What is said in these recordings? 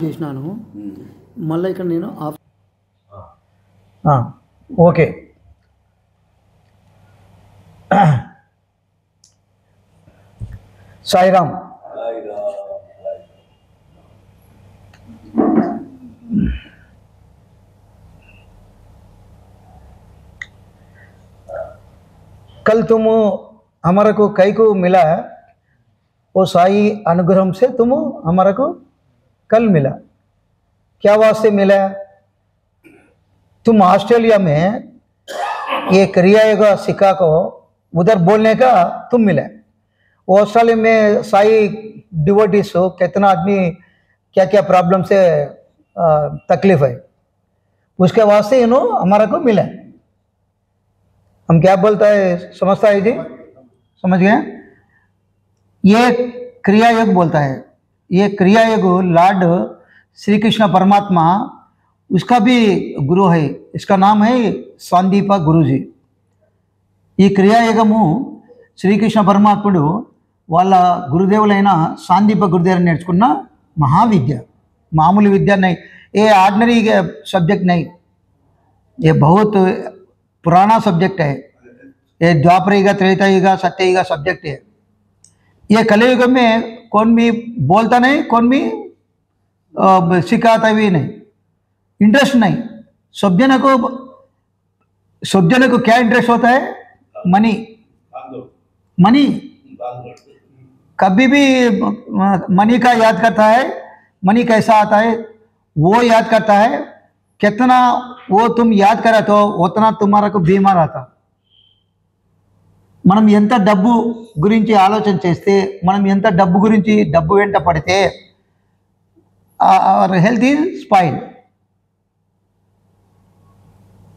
చేసినాను మళ్ళీ ఇక్కడ నేను ఓకే సాయిరామ్ कल तुम हमारे को कई को मिला, वो साई अनुग्रह से तुम हमारे को कल मिला। क्या वास्ते मिला? तुम ऑस्ट्रेलिया में ये क्रिया योगा सिखा को उधर बोलने का तुम मिला। वो ऑस्ट्रेलिया में साई डिवोटीज हो, कितना आदमी क्या क्या प्रॉब्लम से तकलीफ है, उसके वास्ते इन्होंने हमारे को मिला। हम क्या बोलता है समझता है जी? समझ गए? ये क्रिया योग बोलता है। ये क्रिया योग लॉर्ड श्री कृष्ण परमात्मा उसका भी गुरु है, इसका नाम है सांदीपा गुरु जी। ఈ క్రియాయోగము శ్రీకృష్ణ పరమాత్ముడు వాళ్ళ గురుదేవులైన సాందీప గురుదేవుని నేర్చుకున్న మహావిద్య, మామూలు విద్య नहीं, ये ऑर्डिनरी सब्जेक्ट नहीं, ये बहुत पुराना सब्जेक्ट है। ये द्वापर युग, त्रेता युग, सत्य युग सब्जेक्ट है। ये कलयुग में कौन भी बोलता नहीं, कौन भी सिखाता भी नहीं, इंटरेस्ट नहीं। सब जन को क्या इंटरेस्ट होता है? मनी। मनी कभी भी मनी का याद करता है, मनी कैसा आता है वो याद करता है। कितना वो तुम याद करा तो उतना तुम्हारा को बीमार आता। మనం ఎంత డబ్బు గురించి ఆలోచన చేస్తే, మనం ఎంత డబ్బు గురించి డబ్బు వెంట పడితే और हेल्थ इज स्पॉइल।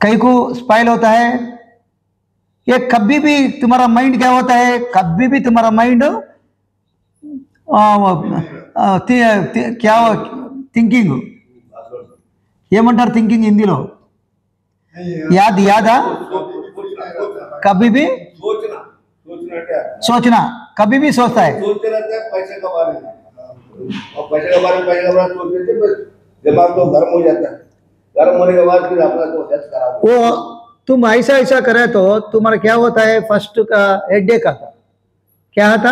कई को स्पॉइल होता है। ये कभी भी तुम्हारा माइंड क्या होता है, कभी भी तुम्हारा माइंड क्या థింకింగ్ ఏమంటారు? థింకింగ్ హిందీలో याद याद कभी भी सोचना, कभी भी सोचता है। सोचते रहते हैं पैसे के बारे में, और पैसे के बारे में सोचते थे, दिमाग तो गर्म हो जाता है। गर्म होने के बाद फिर अपना तो हेल्थ खराब। वो तुम ऐसा ऐसा करे तो तुम्हारा क्या होता है? फर्स्ट का हेडेक आता। क्या आता?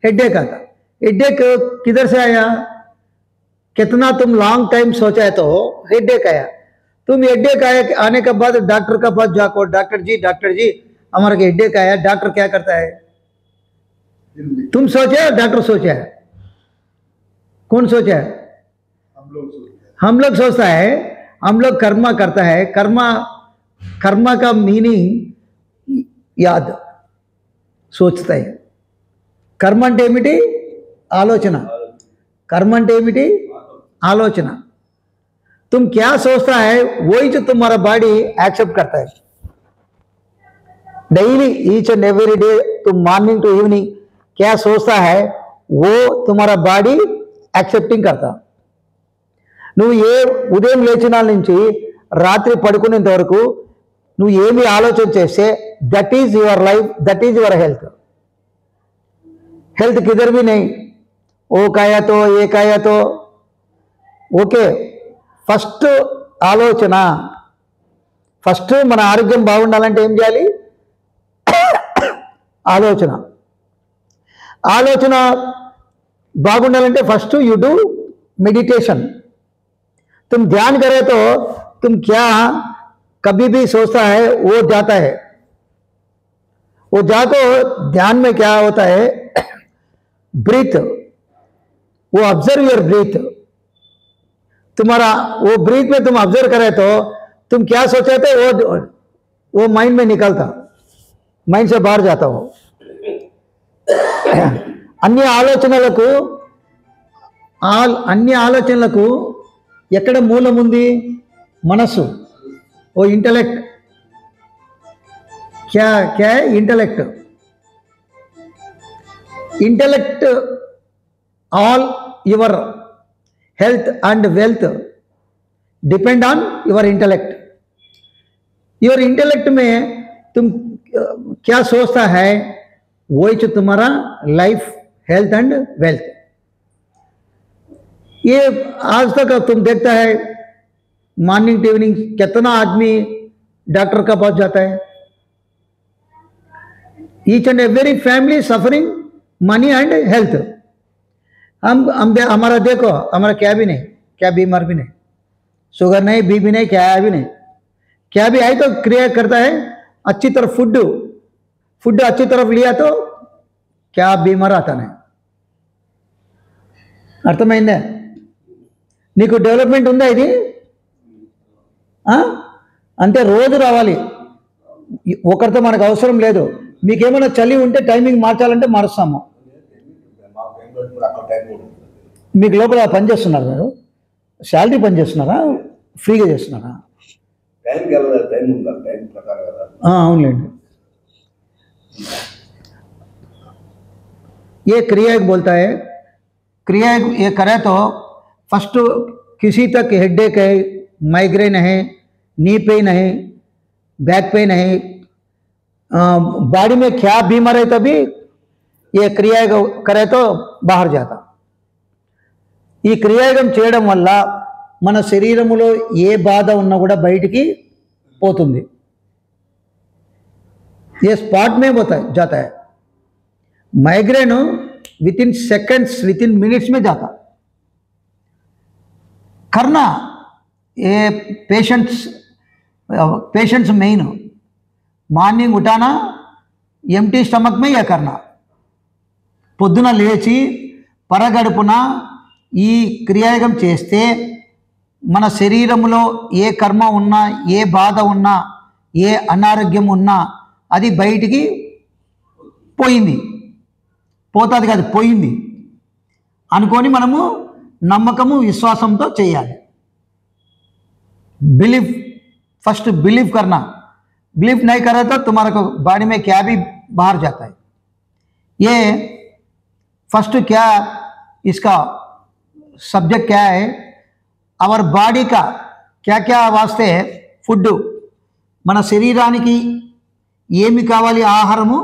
हेडेक आता। हेडेक किधर से आया? कितना तुम लॉन्ग टाइम सोचा है तो हेडेक आया। तुम हेडेक आने के बाद डॉक्टर का पास जाको, डॉक्टर जी हमारे को हेडेक आया। डॉक्टर क्या करता है? तुम सोचा है, डॉक्टर सोचा है? कौन सोचा है? हम लोग सोचता है। हम लोग कर्मा करता है। कर्मा का मीनिंग याद सोचता है। कर्म అంటే ఏమిటి? ఆలోచన। कर्म అంటే ఏమిటి? आलोचना। तुम क्या सोचता है वही जो तुम्हारा बॉडी एक्सेप्ट करता है। Daily each and every day तुम मॉर्निंग टू इवनिंग क्या सोचता है वो तुम्हारा बॉडी एक्सेप्टिंग करता। నువ్వు ఏ ఉదయం లేచినాల నుంచి రాత్రి పడుకునేంత వరకు నువ్వు ఏమి ఆలోచన చేస్తే that is your life, that is your health. Health किधर भी नहीं, वो खाया तो ये खाया तो ఓకే। ఫస్ట్ ఆలోచన। ఫస్ట్ మన ఆరోగ్యం బాగుండాలంటే ఏం చేయాలి? ఆలోచన। ఆలోచన బాగుండాలంటే ఫస్ట్ యూ डू मेडिटेशन। तुम ध्यान करे तो तुम क्या कभी भी सोचता है वो जाता है। वो जाको ध्यान में क्या होता है? ब्रीथ। वो ऑब्जर्व योर ब्रीथ। तुम्हारा वो ब्रीथ में तुम ऑब्जर्व करे तो तुम क्या सोचे थे वो माइंड में निकलता, माइंड से बाहर जाता हो। अन्य ఆలోచనలకు ఎక్కడ మూలం ఉంది? మనసు। वो इंटेलेक्ट क्या क्या है? Intellect all your health and wealth depend on your intellect. Your intellect में तुम क्या सोचता है वही जो तुम्हारा लाइफ हेल्थ एंड वेल्थ। ये आज तक तुम देखता है मॉर्निंग टू इवनिंग कितना आदमी डॉक्टर का पास जाता है. Each and every family suffering money and health. हम हमारा देखो, हमारा क्या भी नहीं, क्या बीमार भी नहीं, शुगर नहीं, बीपी नहीं, क्या भी नहीं. क्या भी आई तो क्रिया करता है अच्छी तरफ फूड अच्छी तरफ लिया तो क्या बीमार आता नहीं. అర్థమైందా? నీకు డెవలప్మెంట్ ఉందా ఇది? అంటే రోజు రావాలి, ఒకరితో మనకు అవసరం లేదు. మీకేమైనా చలి ఉంటే టైమింగ్ మార్చాలంటే మారుస్తాము. మీకు లోపల పని చేస్తున్నారు, మీరు శాలరీ పని చేస్తున్నారా, ఫ్రీగా చేస్తున్నారా? అవునులేండి. ये क्रिया एक बोलता है, क्रिया ये करे तो फर्स्ट किसी तक हेडेक है, माइग्रेन है, नी पेन है, बैक पेन है, बॉडी में क्या बीमार है तभी ये क्रिया करे तो बाहर जाता. ఈ క్రియాయోగం చేయడం వల్ల మన శరీరంలో ఏ బాధ ఉన్నా కూడా బయటికి పోతుంది. ये स्पॉट में जाता है. Migraine with in seconds, with in minutes में जाता. करना ये पेशेंट्स मेन మార్నింగ్ उठाना ఎంటీ స్టమక్ में यह करना. పొద్దున లేచి పరగడుపున ఈ క్రియాయోగం చేస్తే మన శరీరంలో ఏ కర్మ ఉన్నా, ఏ బాధ ఉన్నా, ఏ అనారోగ్యం ఉన్నా అది బయటికి పోయింది, పోతుంది కాదు పోయింది అనుకొని మనము నమ్మకము విశ్వాసంతో చేయాలి. बिलीव, फर्स्ट बिलीव करना. बिलीव नहीं करे तो तुम्हारे को बॉडी में क्या भी बाहर जाता है. ये फर्स्ट क्या इसका सब्जेक्ट क्या है, అవర్ బాడీ का क्या क्या वास्ते है ఫుడ్, మన శరీరానికి ఏమి కావాలి ఆహారము,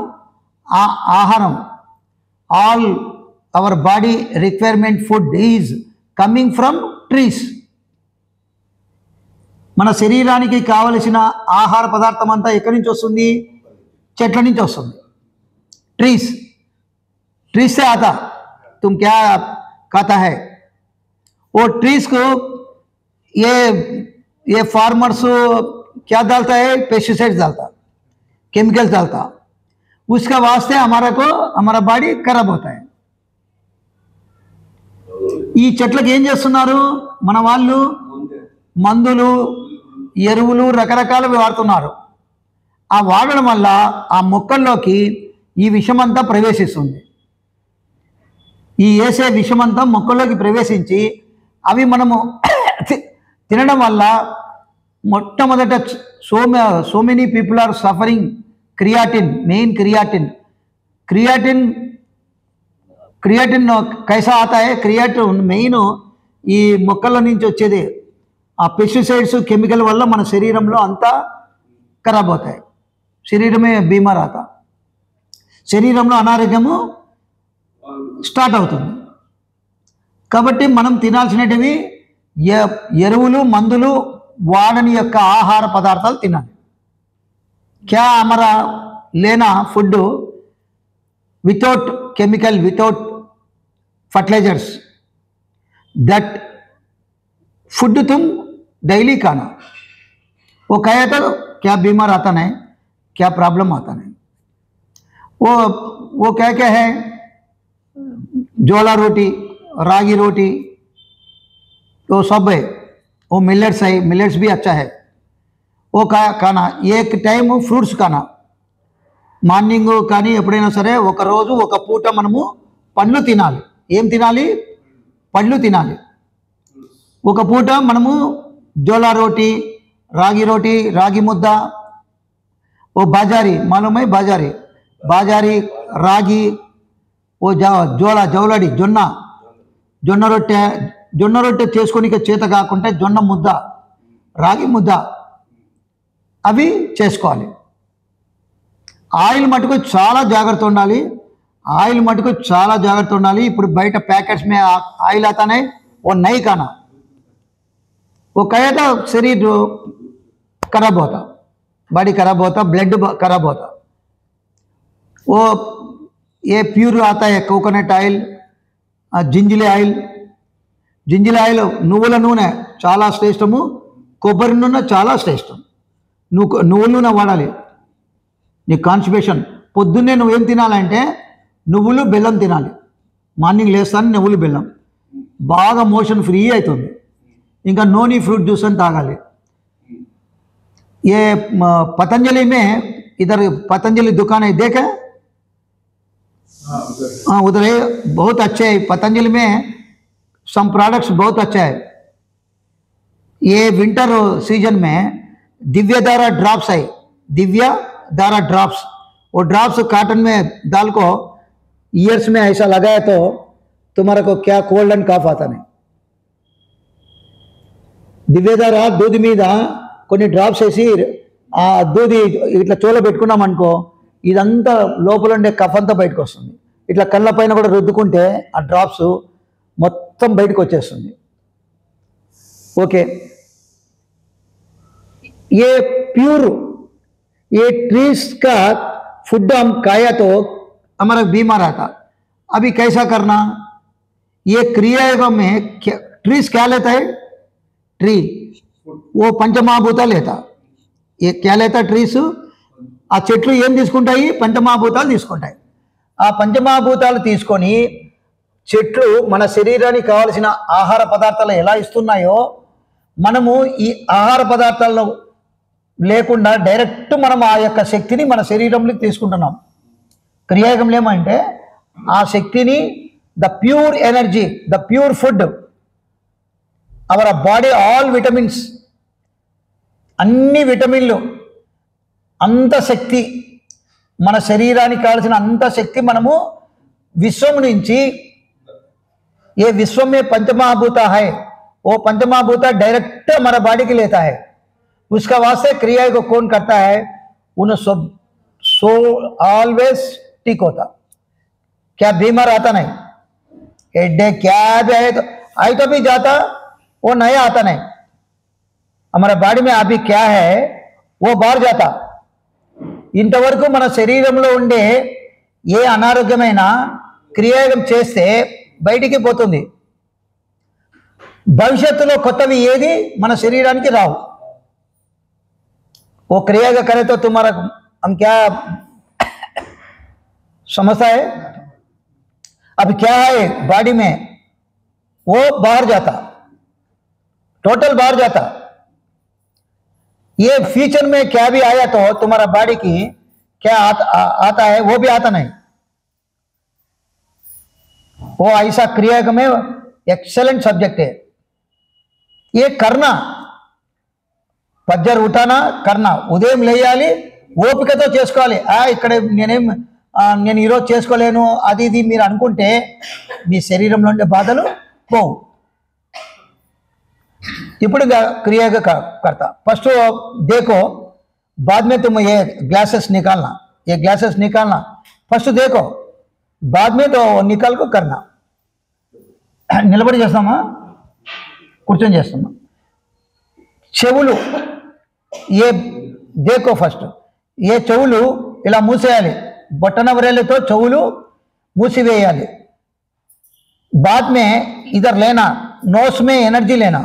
ఆ ఆహారం all our body requirement food is coming from trees. మన శరీరానికి కావలసిన ఆహార పదార్థం అంతా ఎక్కడి నుంచి వస్తుంది? చెట్ల నుంచి వస్తుంది. ట్రీస్ से आता. तुम क्या खाता है वो ट्रीज को ये फार्मर्स क्या डालता है? पेस्टिसाइड्स डालता, केमिकल्स डालता. उसका वास्ते हमारा बॉडी खराब होता है. ఈ చెట్లకు ఏం చేస్తున్నారు మన వాళ్ళు? మందులు, ఎరువులు రకరకాలవి వాడుతున్నారు. ఆ వాడడం వల్ల ఆ మొక్కల్లోకి ఈ విషమంతా ప్రవేశిస్తుంది. ఈ వేసే విషమంతా మొక్కల్లోకి ప్రవేశించి అవి మనము తినడం వల్ల మొట్టమొదట so many people are suffering creatine. మెయిన్ క్రియాటిన్ కైసా ఆతా హై? క్రియాటిన్ మెయిన్ ఈ మొక్కల నుంచి వచ్చేది. ఆ పెస్టిసైడ్స్ కెమికల్ వల్ల మన శరీరంలో అంతా ఖరాబ్ అవుతాయి. శరీరమే బీమార్ ఆతా, శరీరంలో అనారోగ్యము స్టార్ట్ అవుతుంది. కాబట్టి మనం తినాల్సినవి ఎరువులు, మందులు వాడని యొక్క ఆహార పదార్థాలు తినాలి. క్యా हमारा लेना food without chemical, without fertilizers, that food तुम डेली खाना. वो खाया तो क्या बीमार आता नहीं, क्या प्रॉब्लम आता नहीं. वो क्या क्या है? ज्वाला रोटी, रागी रोटी, तो सब है. वो मिलेट्स है, मिलेट्स भी अच्छा है. वो खाना. एक टाइम ఫ్రూట్స్ खाना. మార్నింగ్ కానీ ఎప్పుడైనా సరే ఒక రోజు ఒక పూట మనము పండ్లు తినాలి. ఏం తినాలి? పండ్లు తినాలి. ఒక పూట మనము జోలా రోటీ, రాగి ముద్ద, ఓ బాజారీ మాలూమ్ హై? బాజారీ రాగి, ఓ జౌలడి జొన్న రొట్టె చేసుకోనికి చేత కాకుంటే జొన్న ముద్ద, రాగి ముద్ద అవి చేసుకోవాలి. ఆయిల్ మటుకు చాలా జాగ్రత్త ఉండాలి. ఇప్పుడు బయట ప్యాకెట్స్ మే ఆయిల్ ఆతా హై, वो नहीं खाना, वो खाया तो शरीर खराब होता, बॉडी खराब होता, ब्लड खराब होता। वो ये प्यूर आता है कोकोनट ऑयल, జింజిలి ఆయిల్, జింజిలి ఆయిల్ నువ్వుల నూనె చాలా శ్రేష్టము, కొబ్బరి నూనె చాలా శ్రేష్టం. నువ్వుల నూనె వాడాలి. నీ కాన్స్టిపేషన్ పొద్దున్నే నువ్వేం తినాలంటే నువ్వులు బెల్లం తినాలి. మార్నింగ్ లేస్తాను నువ్వులు బెల్లం, బాగా మోషన్ ఫ్రీ అవుతుంది. ఇంకా నోని ఫ్రూట్ జ్యూస్ అని తాగాలి. ये पतंजलि में इधर पतंजलि दुकान है, देखे? हाँ उधर है, बहुत अच्छे है. पतंजलि में सम प्रोडक्ट्स बहुत अच्छा है. ये विंटर सीजन में दिव्य धारा ड्रॉप्स है, दिव्य धारा ड्रॉप्स. वो ड्रॉप्स कॉटन में डाल को ईयर्स में ऐसा लगाया तो तुम्हारे को क्या कोल्ड एंड कफ आता नहीं. दिव्य धारा दूध మీద కొన్ని డ్రాప్స్ వేసి ఆ దూది ఇట్లా చోలో పెట్టుకున్నామనుకో, ఇదంతా లోపల ఉండే కఫ్ అంతా బయటకు వస్తుంది. ఇట్లా కళ్ళ పైన కూడా రుద్దుకుంటే ఆ డ్రాప్స్ మొత్తం బయటకు వచ్చేస్తుంది. ఓకే, ये प्योर ये ट्रीज का फूड हम खाया तो हमारा बीमार आता. अभी कैसा करना? ये क्रियायोग में ट्रीज क्या लेता है? ट्री वो పంచమహాభూతాలు లేతా. ఏ క్యా లేతా ట్రీస్? ఆ చెట్లు ఏం తీసుకుంటాయి? పంచమహాభూతాలు తీసుకుంటాయి. ఆ పంచమహాభూతాలు తీసుకొని చెట్లు మన శరీరానికి కావాల్సిన ఆహార పదార్థాలు ఎలా ఇస్తున్నాయో, మనము ఈ ఆహార పదార్థాలను లేకుండా డైరెక్ట్ మనం ఆ యొక్క శక్తిని మన శరీరంలోకి తీసుకుంటున్నాం. క్రియాయోగంలో ఏమంటే ఆ శక్తిని, the pure energy, the pure food, our body all vitamins, అన్ని విటమిన్లు, అంత శక్తి, మన శరీరానికి కావాల్సిన అంత శక్తి మనము విశ్వం నుంచి, ఏ విశ్వం में पंचमहाभूत है, वो पंचमहाभूत डायरेक्ट हमारा बॉडी के लेता है. उसका वास्ते क्रिया को कौन करता है? उन सब सो ऑलवेज ठीक होता. क्या बीमार आता नहीं, हेडेक क्या भी आए तो भी जाता, वो नया आता नहीं. हमारा बॉडी में अभी क्या है वो बाहर जाता. ఇంతవరకు మన శరీరంలో ఉండే ఏ అనారోగ్యమైన క్రియాయోగం చేస్తే బయటికి పోతుంది. భవిష్యత్తులో కొత్తవి ఏది మన శరీరానికి రావు. वो क्रियायोग करे तो तुम्हारा हम क्या समझता है? अब क्या है बॉडी में, वो बाहर जाता, टोटल बाहर जाता. ये फ्यूचर में क्या भी आया तो तुम्हारा बॉडी की क्या आता है वो भी आता नहीं. वो ऐसा क्रियायोग में एक्सेलेंट सब्जेक्ट है. ये करना, పజ్జర్ ఉఠానా కర్నా, ఉదయం లేయాలి, ఓపికతో చేసుకోవాలి. ఇక్కడ నేను ఈరోజు చేసుకోలేను అది ఇది మీరు అనుకుంటే మీ శరీరంలో ఉండే బాధలు పోవు. ఇప్పుడు क्रियायोग करता. फर्स्ट देखो, बाद में तुम ये ग्लासेस निकालना, ये ग्लासेस निकालना, फर्स्ट देखो, बाद में तो निकाल को करना. నిలబడి చేస్తామా, కూర్చొని చేస్తామా? చెవులు ये देखो फर्स्ट, ये చెవులు ఇలా మూసేయాలి, బొట్టన వ్రేలితో చెవులు మూసివేయాలి. बाद में इधर लेना, नोस में एनर्जी लेना,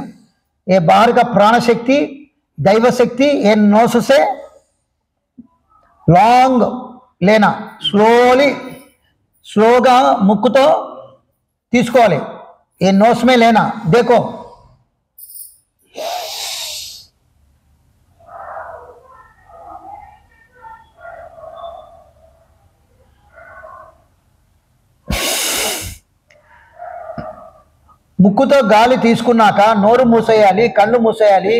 ये बाहर का प्राण शक्ति, दैव शक्ति, ये नोस से लॉन्ग लेना, स्लोली स्लोगा मुक्कुतो తీసుకోవాలి. ये नोस में लेना. देखो ముక్కుతో గాలి తీసుకున్నాక నోరు మూసేయాలి, కళ్ళు మూసేయాలి.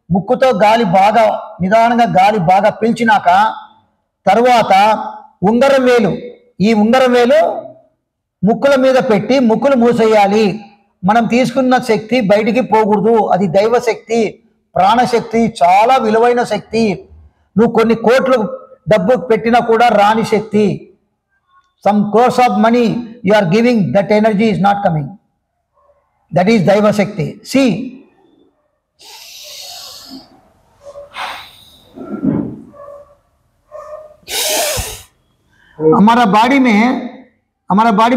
ముక్కుతో గాలి బాగా నిదానంగా గాలి బాగా పీల్చినాక తర్వాత ఉంగరం వేలు, ఈ ఉంగరం వేలు ముక్కుల మీద పెట్టి ముక్కులు మూసేయాలి. మనం తీసుకున్న శక్తి బయటికి పోకూడదు. అది దైవ శక్తి, ప్రాణశక్తి, చాలా విలువైన శక్తి. నువ్వు కొన్ని కోట్లు డబ్బు పెట్టినా కూడా రాని శక్తి. Some crores of money you are giving, that energy is not coming. that is Daiva Shakti. See, हमारा बॉडी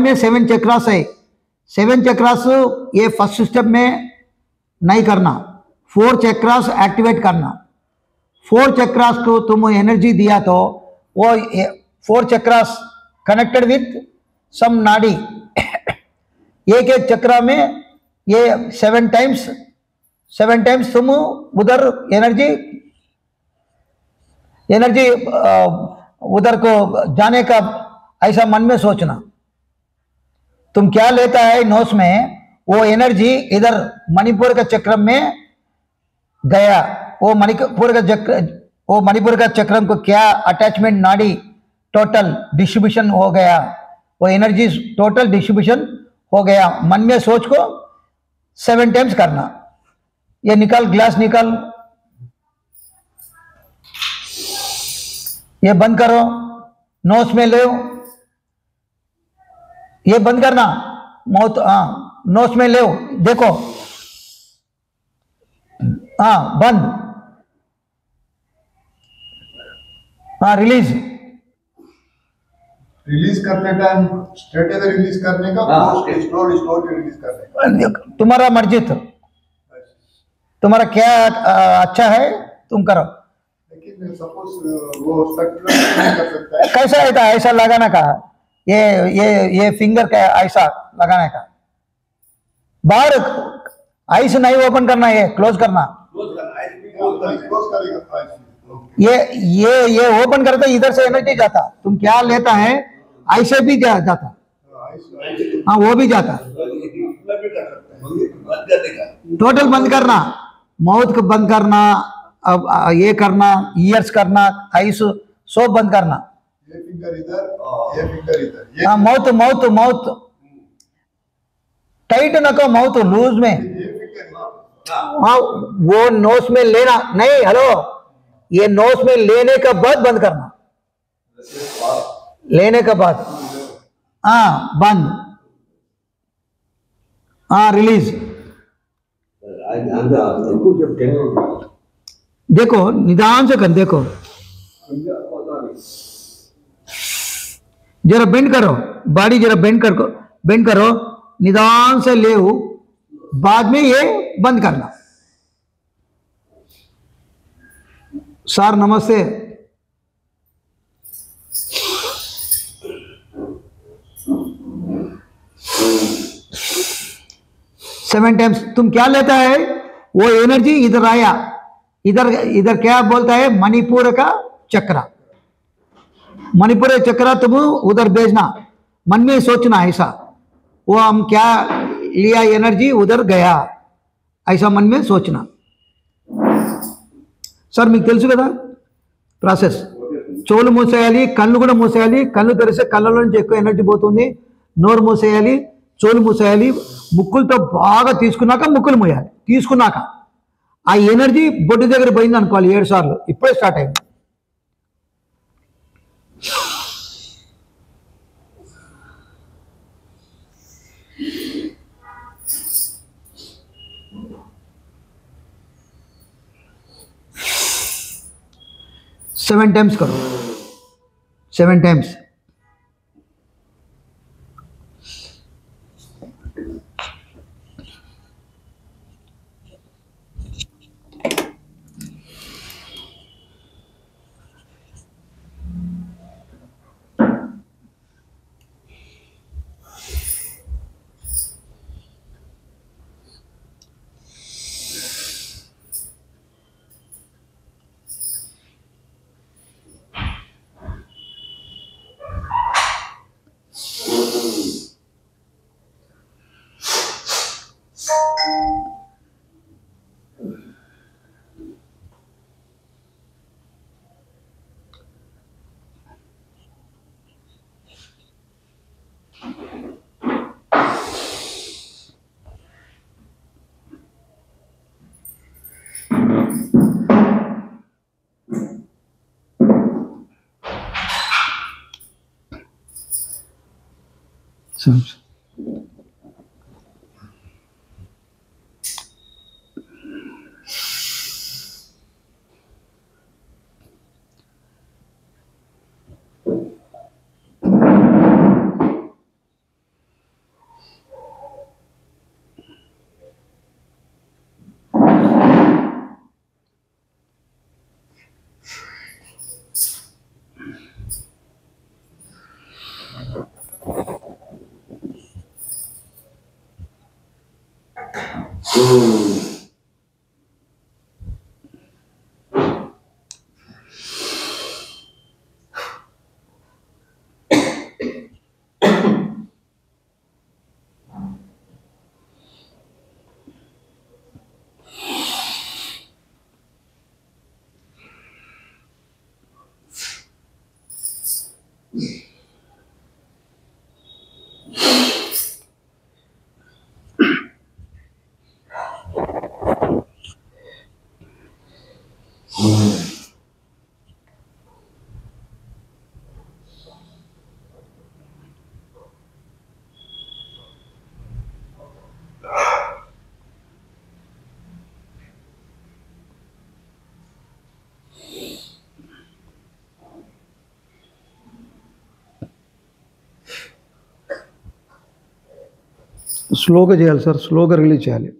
में 7 चक्रास है। 7 चक्रास ये फर्स्ट स्टेप में नहीं करना, 4 चक्रास एक्टिवेट करना। 4 चक्रास को तुम एनर्जी दिया तो वो 4 चक्रास कनेक्टेड विथ सम नाड़ी। एक एक चक्रा में ये 7 टाइम्स तुम उधर एनर्जी उधर को जाने का ऐसा मन में सोचना। तुम क्या लेता है नोस में, वो एनर्जी इधर मणिपुर का चक्र में गया। वो मणिपुर का चक्रम को क्या अटैचमेंट नाड़ी टोटल डिस्ट्रीब्यूशन हो गया, वो एनर्जी टोटल डिस्ट्रीब्यूशन हो गया। मन में सोच को 7 टाइम्स करना। ये निकल, ग्लास निकल, ये बंद करो, नोस में ले, ये बंद करना, माउथ, नोस में ले, देखो, बंद, रिलीज करते टाइम स्ट्रेट इधर रिलीज करने का, स्लो रिलीज करने का, तुम्हारा मर्जी। तुम्हारा क्या अच्छा है तुम करो। लेकिन सपोज वो स्पेक्ट्रम नहीं कर सकता है, कैसा रहता है ऐसा लगाने का, ये फिंगर का ऐसा लगाने का। बाहर आइस नहीं ओपन करना, ये क्लोज करना। क्लोज करेगा। ये ओपन करता, इधर से एनर्जी जाता। तुम क्या लेता है ऐसे भी जाता, हाँ वो भी जाता। टोटल बंद करना, माउथ को बंद करना, अब ये करना, ईयर्स करना, आइस सब बंद करना। ये फिंगर इधर, ये फिंगर इधर, हाँ माउथ टाइट न को, माउथ लूज में। ये फिंगर, हाँ वो नोस में लेना नहीं, हेलो, ये नोस में लेने का बाद बंद करना, लेने का बाद, बंद, रिलीज। देखो निदान से कर, देखो जरा बेंड करो, बॉडी जरा बेंड करो, निदान से ले, बाद में ये बंद करना। सर नमस्ते। सेवन टाइम्स तुम क्या लेता है, वो एनर्जी इधर आया, इधर क्या बोलता है, मणिपुर का चक्र। मणिपुर चक्र तुम उधर भेजना, मन में सोचना ऐसा, वो हम क्या लिया एनर्जी उधर गया, ऐसा मन में सोचना। సార్ మీకు తెలుసు కదా ప్రాసెస్. చెవులు మూసేయాలి, కళ్ళు కూడా మూసేయాలి. కళ్ళు తెరిస్తే కళ్ళలో నుంచి ఎక్కువ ఎనర్జీ పోతుంది. నోరు మూసేయాలి, చెవులు మూసేయాలి. ముక్కులతో బాగా తీసుకున్నాక ముక్కులు మూయాలి. తీసుకున్నాక ఆ ఎనర్జీ బొడ్డు దగ్గర పోయింది అనుకోవాలి 7 సార్లు. ఇప్పుడే స్టార్ట్ అయింది. सेवन टाइम्स करो, 7 टाइम्स. స్లోగా చేయాలి సార్, స్లోగా రిలీజ్ చేయాలి.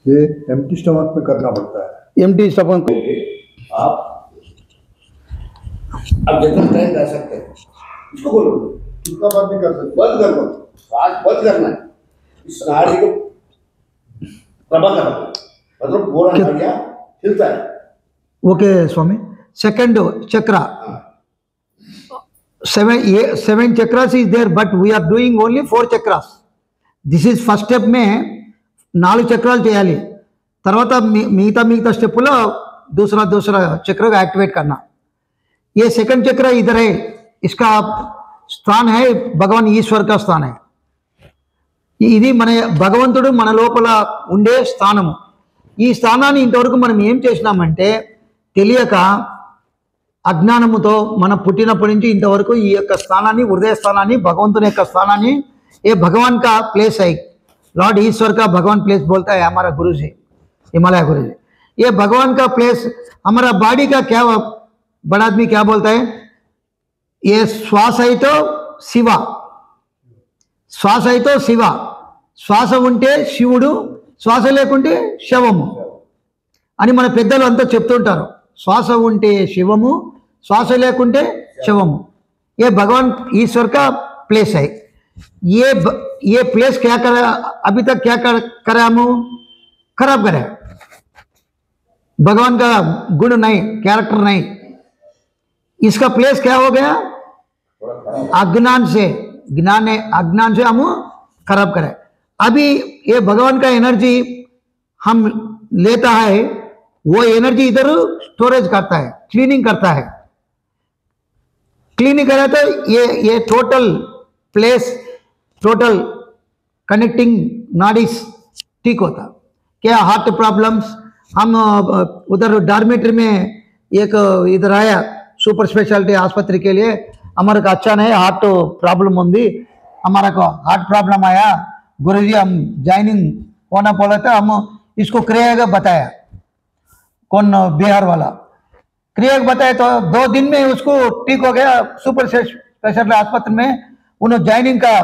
ये एम्प्टी स्टमक में करना पड़ता है. एम्प्टी स्टमक आप अब जितना टाइम कर सकते हैं इसको बोलो, उसका बात नहीं कर सकते. बंद कर दो, आज बंद करना है. इस नाड़ी को प्रभा करना, मतलब पूरा नाड़िया हिलता है. ओके स्वामी. सेकंड चक्र, seven chakras is there, but we are doing only 4 chakras. This is first step में 4 చక్రాలు చేయాలి. తర్వాత మిగతా స్టెప్లో दूसरा चक्र को एक्टिवेट करना. ये सेकंड चक्र इधर है, इसका स्थान है भगवान ईश्वर का स्थान है. ఇది మన భగవంతుడు మన లోపల ఉండే స్థానము. ఈ స్థానాన్ని ఇంతవరకు మనం ఏం చేసినామంటే తెలియక అజ్ఞానముతో మన పుట్టినప్పటి నుంచి ఇంతవరకు ఈ యొక్క స్థానాన్ని, హృదయ స్థానాన్ని, భగవంతుని యొక్క స్థానాన్ని ये भगवान का प्लेस है, लॉर्ड ईश्वर का भगवान प्लेस बोलता है हमारा गुरु जी, हिमालय गुरु जी. ये भगवान का प्लेस, हमारा बॉडी का क्या बड़ा आदमी क्या बोलता है, ये श्वास है तो शिव, శ్వాస అయితే శివ, శ్వాస ఉంటే శివుడు, శ్వాస లేకుంటే శవము అని మన పెద్దలు అంతా చెప్తుంటారు. శ్వాస ఉంటే శివము, శ్వాస లేకుంటే శవము. ये भगवान ईश्वर का प्लेस है. ये प्लेस क्या करा, अभी तक क्या करा हम खराब करा. भगवान का गुण नहीं, कैरेक्टर नहीं. इसका प्लेस क्या हो गया, अज्ञान से हम खराब करें. अभी ये भगवान का एनर्जी हम लेता है, वो एनर्जी इधर स्टोरेज करता है, क्लीनिंग करता है. क्लीनिंग करे तो ये टोटल प्लेस, टोटल कनेक्टिंग नाडीज ठीक होता. क्या हार्ट प्रॉब्लम्स, हम उधर डॉर्मेटरी में एक इधर आया सुपर स्पेशलिटी आस्पत्रि के लिए, हमारे को अच्छा नहीं हार्ट प्रॉब्लम होंगी, हमारा को हार्ट प्रॉब्लम आया गुरुजी, हम ज्वाइनिंग होना पड़ा था, हम इसको क्रिया बताया, कौन बिहार वाला क्रिया बताया तो 2 दिन में उसको ठीक हो गया. सुपर स्पेशलिटी आस्पत्रि में उन्होंने ज्वाइनिंग का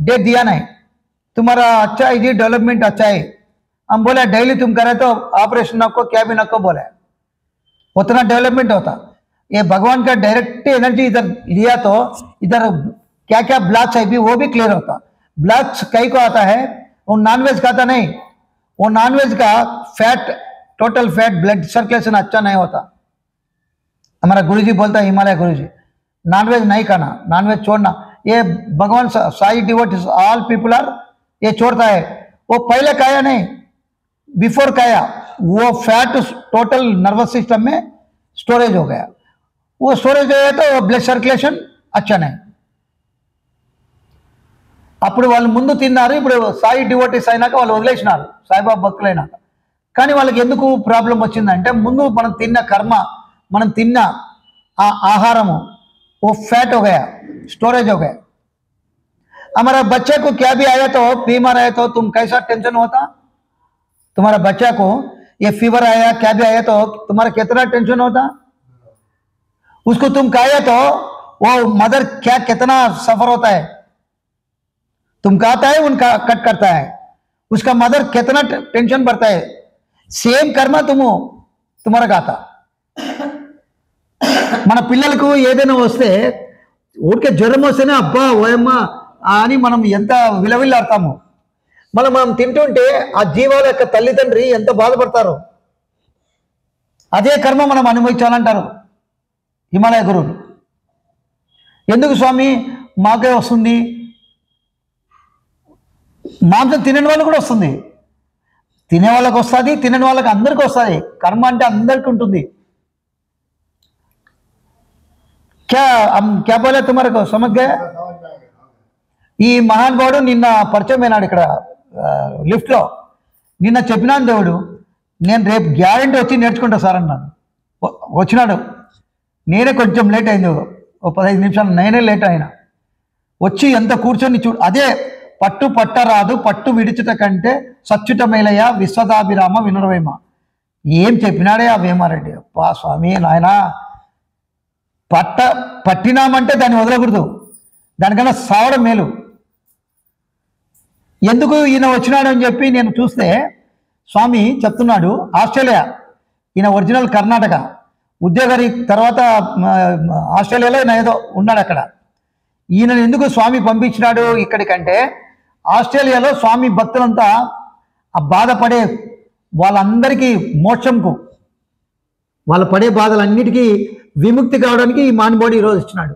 डेट दिया नहीं, तुम्हारा अच्छा है जी, डेवलपमेंट अच्छा है. हम बोला डेली तुम करे तो ऑपरेशन नको, क्या भी नको बोला, उतना डेवलपमेंट होता. ये भगवान का डायरेक्ट एनर्जी इधर लिया तो इधर क्या क्या ब्लॉक्स है भी वो भी क्लियर होता. ब्लॉक्स कई को आता है, वो नॉनवेज खाता नहीं, वो नॉनवेज का fat, total fat, blood circulation अच्छा नहीं होता. हमारा गुरुजी बोलता है, हिमालय गुरुजी, नॉनवेज नहीं खाना, नॉनवेज छोड़ना. ये भगवान Sai devotees all people are, ये छोड़ता है. वो पहले खाया नहीं, बिफोर खाया, वो फैट टोटल नर्वस सिस्टम में स्टोरेज हो गया. वो स्टोरेज हो गया तो ब्लड सर्कुलेशन अच्छा नहीं. అప్పుడు వాళ్ళు ముందు తిన్నారు, ఇప్పుడు సాయి డివోటీస్ అయినాక వాళ్ళు వదిలేసినారు, సాయిబాబా భక్తులు అయినాక. కానీ వాళ్ళకి ఎందుకు ప్రాబ్లం వచ్చిందంటే ముందు మనం తిన్న కర్మ, మనం తిన్న ఆ ఆహారము वो फैट हो गया, स्टोरेज हो गया. हमारा बच्चे को क्या भी आया तो बीमार आया तो तुम कैसा टेंशन होता, तुम्हारा बच्चा को ये फीवर आया, क्या भी आया तो तुम्हारा कितना टेंशन होता. उसको तुम खाया तो वो मदर क्या कितना सफर होता है. तुम खाता है, उनका कट करता है, उसका मदर कितना टेंशन बढ़ता है. सेम कर्म तुम्हारा खाता. మన పిల్లలకు ఏదైనా వస్తే ఊరికే జ్వరం వస్తేనే అబ్బా ఓయమ్మ అని మనం ఎంత విలవిల్లాడతాము. మనం తింటుంటే ఆ జీవాల యొక్క తల్లిదండ్రి ఎంత బాధపడతారు. అదే కర్మ మనం అనుభవించాలంటారు హిమాలయ గురువులు. ఎందుకు స్వామి మాకే వస్తుంది? మాంసం తినని వాళ్ళకు కూడా వస్తుంది, తినే వాళ్ళకి వస్తుంది, తినని వాళ్ళకి అందరికీ వస్తుంది. కర్మ అంటే అందరికీ ఉంటుంది. క్యా బోలే తుమారకు సమझ गए? ఈ మహానుభావుడు నిన్న పరిచయం అయినాడు ఇక్కడ లిఫ్ట్లో. నిన్న చెప్పినాను దేవుడు, నేను రేపు గ్యారెంటీ వచ్చి నేర్చుకుంటా సార్ అన్నాను. వచ్చినాడు. నేనే కొంచెం లేట్ అయింది, ఓ 15 నిమిషాలు నేనే లేట్ అయినా. వచ్చి ఎంత కూర్చొని అదే పట్టు పట్టరాదు పట్టు విడిచుట కంటే సచ్చుట మేలయ్య విశ్వదాభిరామ వినురవేమ. ఏం చెప్పినాడే ఆ వేమారెడ్డి. అప్పా స్వామి నాయన, పట్టినామంటే దాన్ని వదలకూడదు, దానికన్నా సావడం మేలు. ఎందుకు ఈయన వచ్చినాడు అని చెప్పి నేను చూస్తే స్వామి చెప్తున్నాడు, ఆస్ట్రేలియా, ఈయన ఒరిజినల్ కర్ణాటక, ఉద్యోగరి తర్వాత ఆస్ట్రేలియాలో ఈయన ఏదో ఉన్నాడు అక్కడ. ఈయనను ఎందుకు స్వామి పంపించినాడు ఇక్కడికంటే, ఆస్ట్రేలియాలో స్వామి భక్తులంతా ఆ బాధపడే వాళ్ళందరికీ మోక్షంకు, వాళ్ళు పడే బాధలన్నిటికీ విముక్తి కావడానికి ఈ మానవుడు ఈరోజు ఇచ్చినాడు.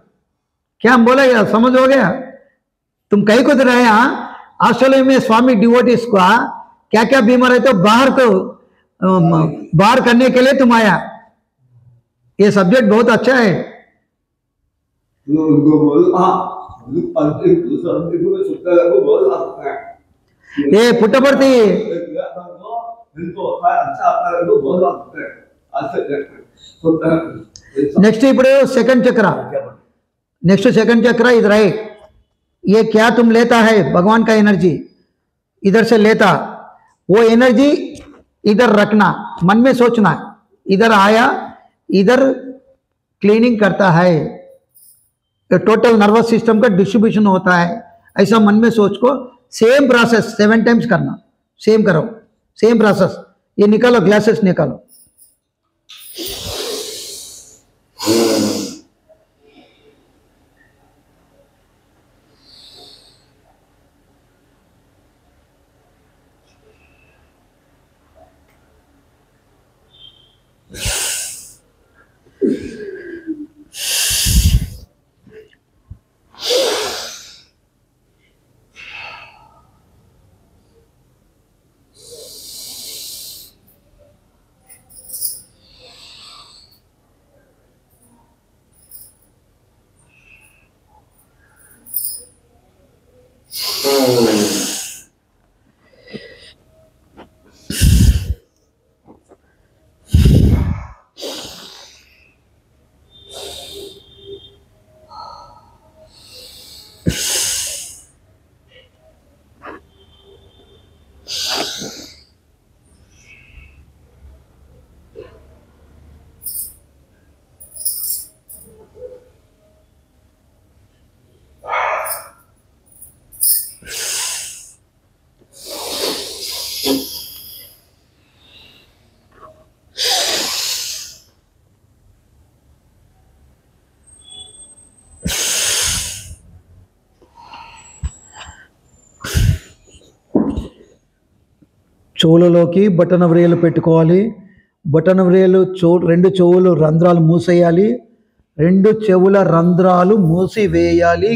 క్యా బోలా సమझ हो गया? तुम कहीं को रहे ऑस्ट्रेलिया में स्वामी डिवोटीज का क्या क्या बीमार है तो बाहर को बाहर करने के लिए तुम आया. ये सब्जेक्ट बहुत अच्छा है. ये पुट्टपर्ती नेक्स्ट ఇప్పుడు सेकंड चक्र, नेक्स्ट सेकंड चक्र इधर है. ये क्या तुम लेता है भगवान का एनर्जी, इधर से लेता, वो एनर्जी इधर रखना, मन में सोचना, इधर आया, इधर क्लीनिंग करता है, टोटल नर्वस सिस्टम का डिस्ट्रीब्यूशन होता है. ऐसा मन में सोच को सेम प्रोसेस 7 टाइम्स करना. सेम करो, सेम प्रोसेस. ये निकालो, ग्लासेस निकालो. చెవులలోకి బటన్ వ్రేలు పెట్టుకోవాలి. బటన్ వ్రేలు రెండు చెవులు రంధ్రాలు మూసేయాలి, 2 చెవుల రంధ్రాలు మూసివేయాలి.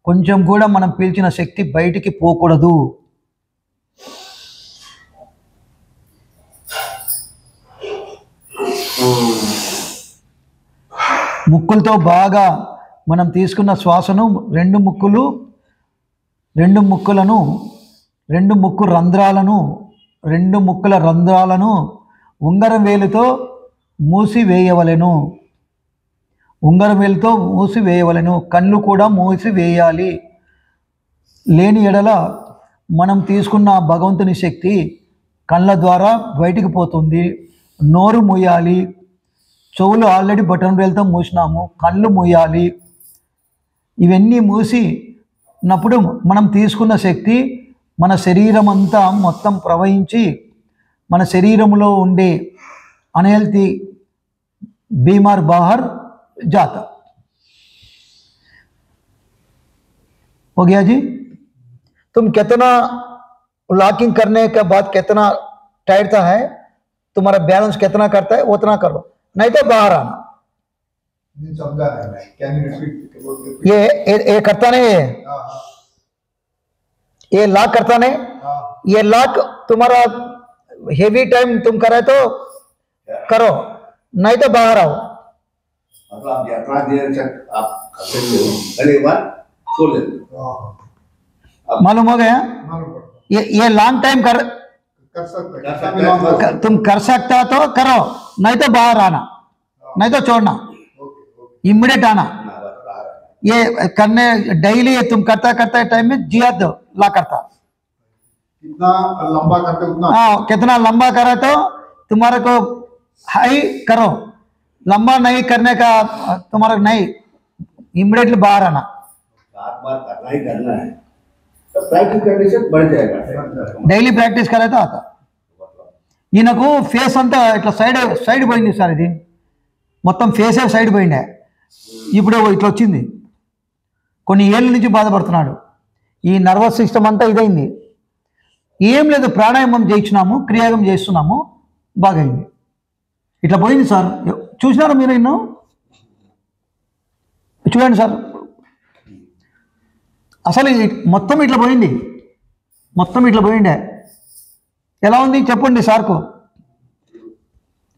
కొంచెం కూడా మనం పీల్చిన శక్తి బయటికి పోకూడదు. ముక్కులతో బాగా మనం తీసుకున్న శ్వాసను 2 ముక్కుల రంధ్రాలను ఉంగరం వేలుతో మూసివేయవలెను. కళ్ళు కూడా మూసివేయాలి. లేని ఎడల మనం తీసుకున్న భగవంతుని శక్తి కళ్ళ ద్వారా బయటికి పోతుంది. నోరు మూయాలి. చెవులు ఆల్రెడీ బటన్ వేలుతో మూసినాము, కళ్ళు మూయాలి. ఇవన్నీ మూసినప్పుడు మనం తీసుకున్న శక్తి మన శరీరం అంతా మొత్తం ప్రవహించి మన శరీరంలో ఉండే అన్హెల్తీ బీమార్ బాహర్ జాతా. हो गया जी। तुम कितना लॉकिंग करने के बाद कितना टाइट था है, तुम्हारा बैलेंस कितना करता है उतना करो, नहीं तो बाहर आना। नहीं समझा नहीं मैं, कैन यू रिपीट? ये करता नहीं है, हाँ हाँ ये लॉक करता नहीं, हाँ ये लॉक तुम्हारा हेवी टाइम तुम करे तो करो, नहीं तो बाहर आओ। मतलब आप जितना देर तक आप कर सकते हो, पहले एक बार छोड़ देते हो। हाँ मालूम हो गया? मालूम पड़ता ये लॉन्ग टाइम कर सकते कर हैं, सकते belong हैं। कर तुम कर सकता तो करो, नहीं तो बाहर आना, नहीं तो छोड़ना, ओके ओके इमीडिएट आना। ना बस बाहर आना। ये करने डेली तुम करता करता टाइम में जियाद ला करता। कितना लंबा करते हो उतना हाँ, कितना लंबा करे तो तुम्हारे को हाई करो, लंबा नहीं करने का तुम्हारा नहीं, इमीडिएटली बाहर आना। 7 बार करना ही करना है, तो प्रैक्टिस करने से बढ़ जाएगा। డైలీ ప్రాక్టీస్ करे तो आता। ఈయనకు ఫేస్ అంతా ఇట్లా సైడ్ పోయింది సార్, ఇది మొత్తం ఫేసే సైడ్ పోయిండే, ఇప్పుడు ఇట్లా వచ్చింది, కొన్ని ఏళ్ళ నుంచి బాధపడుతున్నాడు, ఈ నర్వస్ సిస్టమ్ అంతా ఇదైంది, ఏం లేదు ప్రాణాయామం చేయించినాము, క్రియాగం చేస్తున్నాము, బాగైంది, ఇట్లా పోయింది సార్। చూసినారా మీరు? ఇన్నో చూడండి సార్, అసలు మొత్తం ఇట్లా పోయింది, మొత్తం ఇట్లా పోయిండే। ఎలా ఉంది చెప్పండి సార్కు?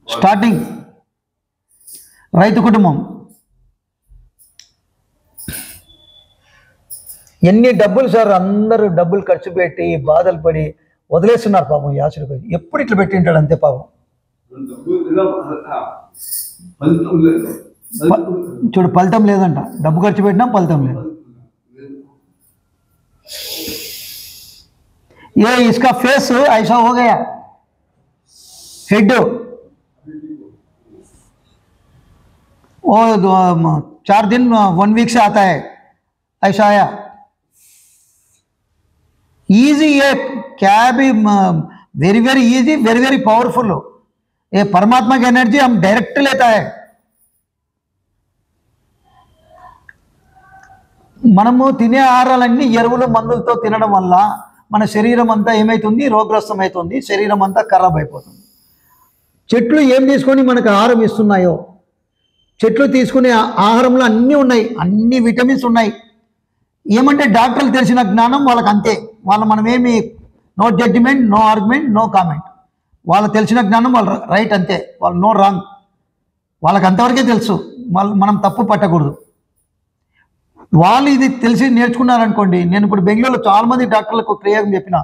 స్టార్టింగ్ రైతు కుటుంబం, ఎన్ని డబ్బులు సార్, అందరూ డబ్బులు ఖర్చు పెట్టి బాధలు పడి వదిలేస్తున్నారు పాపం, యాసుడికి ఎప్పుడు ఇట్లా పెట్టింటాడు అంతే పాపం। చూడు ఫలితం లేదంట, డబ్బు ఖర్చు పెట్టినా ఫలితం లేదు। ये इसका फेस ऐसा हो गया, हेड वो 4 दिन 1 वीक से आता है, ऐसा आया। इजी ये क्या भी, very very easy, very very powerful. ये परमात्मा की एनर्जी हम डायरेक्ट लेता है। మనము తినే ఆహారాలన్నీ ఎరువులు మందులతో తినడం వల్ల మన శరీరం అంతా ఏమవుతుంది, రోగగ్రస్తమవుతుంది, శరీరం అంతా ఖరాబ్ అయిపోతుంది। చెట్లు ఏం తీసుకొని మనకు ఆహారం ఇస్తున్నాయో, చెట్లు తీసుకునే ఆహారంలో అన్నీ ఉన్నాయి, అన్ని విటమిన్స్ ఉన్నాయి। ఏమంటే డాక్టర్లు తెలిసిన జ్ఞానం వాళ్ళకి అంతే, మనమేమి no judgement, no argument, no comment, వాళ్ళకి తెలిసిన జ్ఞానం వాళ్ళు రైట్ అంతే, వాళ్ళు నో రాంగ్, వాళ్ళకి అంతవరకే తెలుసు, మనం తప్పు పట్టకూడదు। వాళ్ళు ఇది తెలిసి నేర్చుకున్నారనుకోండి, నేను ఇప్పుడు బెంగళూరులో చాలామంది డాక్టర్లకు క్రియాగం చెప్పిన,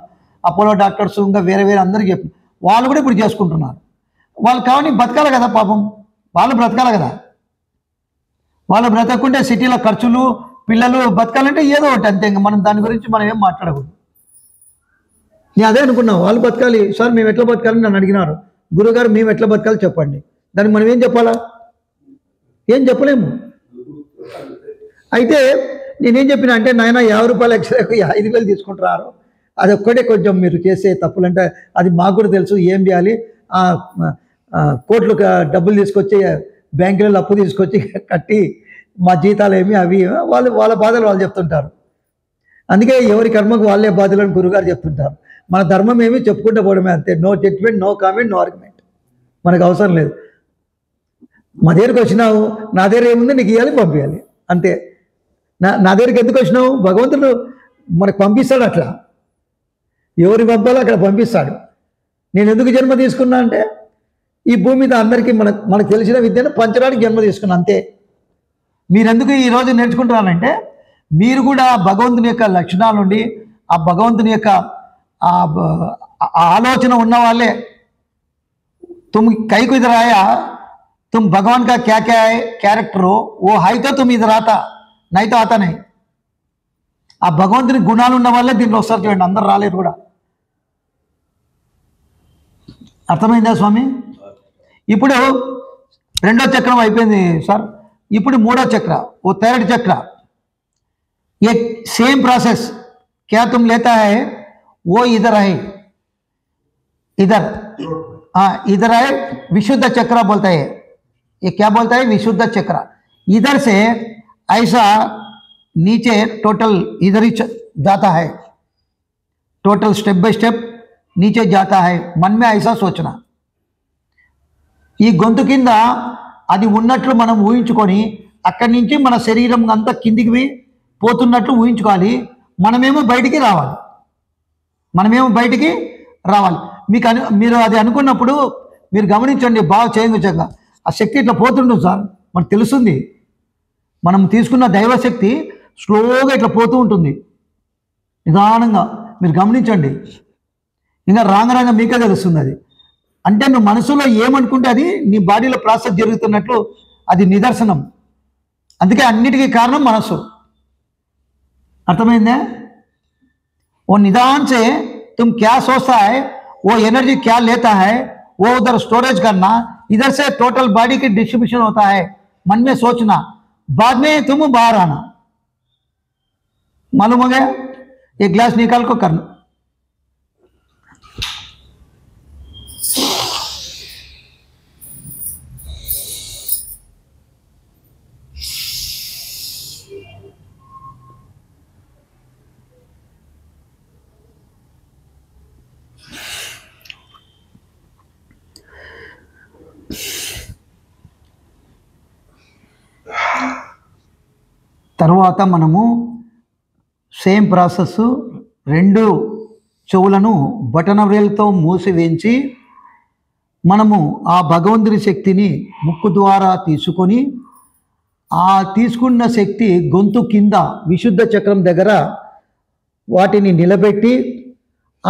అపోలో డాక్టర్స్ ఇంకా వేరే అందరికీ చెప్పిన, వాళ్ళు కూడా ఇప్పుడు చేసుకుంటున్నారు। వాళ్ళు కావని బతకాలి కదా పాపం, వాళ్ళు బ్రతకాలి కదా, వాళ్ళు బ్రతకుంటే సిటీలో ఖర్చులు, పిల్లలు బతకాలంటే ఏదో ఒకటి అంతే, ఇంకా మనం దాని గురించి మనం ఏం మాట్లాడకూడదు। నేను అదే అనుకున్నా, వాళ్ళు బతకాలి సార్, మేము ఎట్లా బతకాలని నన్ను అడిగినారు, గురుగారు మేము ఎట్లా బతకాలి చెప్పండి, దానికి మనం ఏం చెప్పాలా? ఏం చెప్పలేము। అయితే నేనేం చెప్పిన అంటే, నాయన 50 రూపాయల ఎక్స్రేకు 5,000 తీసుకుంటున్నారు, అది ఒక్కటే కొంచెం మీరు చేసే తప్పులంటే అది మాకు కూడా తెలుసు, ఏం చేయాలి, కోట్లు డబ్బులు తీసుకొచ్చి బ్యాంకులలో అప్పు తీసుకొచ్చి కట్టి మా జీతాలు ఏమి అవి వాళ్ళ బాధలు వాళ్ళు చెప్తుంటారు। అందుకే ఎవరి కర్మకు వాళ్ళే బాధలను గురుగారు చెప్తుంటారు। మన ధర్మం ఏమి చెప్పుకుంటూ పోవడమే అంతే, no judgement, no comment, no argument, మనకు అవసరం లేదు। మా దగ్గరికి వచ్చినావు, నా దగ్గర ఏముంది నీకు ఇవ్వాలి, పంపించాలి అంతే। నా దగ్గరికి ఎందుకు వచ్చినావు, భగవంతుడు మనకు పంపిస్తాడు, అట్లా ఎవరికి పంపాలో అక్కడ పంపిస్తాడు। నేను ఎందుకు జన్మ తీసుకున్నా అంటే, ఈ భూమి మీద అందరికీ మనకు తెలిసిన విద్యను పంచడానికి జన్మ తీసుకున్నా అంతే। మీరెందుకు ఈరోజు నేర్చుకుంటున్నారంటే, మీరు కూడా భగవంతుని యొక్క లక్షణాల నుండి, ఆ భగవంతుని యొక్క ఆలోచన ఉన్న వాళ్ళే। तुम कई को इधर आया, तुम भगवान का क्या क्या है कैरेक्टर हो, वो है तो तुम इधर आता, नहीं तो आता नहीं। ఆ భగవంతుని గుణాలు ఉన్న వాళ్ళే దీంట్లో వస్తారు చూడండి, అందరు రాలేరు కూడా। అర్థమైందా స్వామి? ఇప్పుడు రెండో చక్రం అయిపోయింది సార్, ఇప్పుడు మూడో చక్ర, वो थर्ड चक्र, ये सेम प्रोसेस, क्या तुम लेता है वो इधर है, इधर, हाँ इधर है, विशुद्ध चक्र बोलता है, ये क्या बोलता है, विशुद्ध चक्र। इधर से ऐसा नीचे टोटल इधर ही जाता है, टोटल स्टेप बाय स्टेप नीचे जाता है। मन में ऐसा सोचना। ఈ గొంతు కింద అది ఉన్నట్లు మనం ఊహించుకొని అక్కడి నుంచి మన శరీరం అంతా కిందికి పోతున్నట్లు ఊహించుకోవాలి। మనమేమో బయటికి రావాలి। మీరు అది అనుకున్నప్పుడు మీరు గమనించండి, బాగా చేయించగా ఆ శక్తి ఇట్లా పోతుంటుంది సార్, మనకు తెలుస్తుంది। మనం తీసుకున్న దైవశక్తి స్లోగా ఇట్లా పోతూ ఉంటుంది నిదానంగా, మీరు గమనించండి। ఇంకా రాంగరంగా మీకే తెలుస్తుంది అది। అంటే నువ్వు మనసులో ఏమనుకుంటే అది నీ బాడీలో ప్రాసెస్ జరుగుతున్నట్లు అది నిదర్శనం। అందుకే అన్నిటికీ కారణం మనసు। अर्थమైందా? वो निदान से तुम क्या सोचता है, वो एनर्जी क्या लेता है, वो उधर स्टोरेज करना, इधर से टोटल बॉडी की डिस्ट्रीब्यूशन होता है। मन में सोचना, बाद में तुम बाहर आना। मालूम हो गया? एक ग्लास निकाल को करना। తర్వాత మనము సేమ్ ప్రాసెస్, రెండు చెవులను బటనవ్రేలతో మూసివేయించి మనము ఆ భగవంతుని శక్తిని ముక్కు ద్వారా తీసుకొని ఆ తీసుకున్న శక్తి గొంతు కింద విశుద్ధ చక్రం దగ్గర వాటిని నిలబెట్టి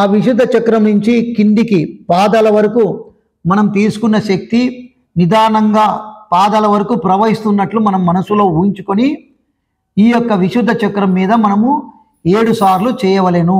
ఆ విశుద్ధ చక్రం నుంచి కిందికి పాదాల వరకు మనం తీసుకున్న శక్తి నిదానంగా పాదాల వరకు ప్రవహిస్తున్నట్లు మనం మనసులో ఊహించుకొని ఈ యొక్క విశుద్ధ చక్రం మీద మనము 7 సార్లు చేయవలెను।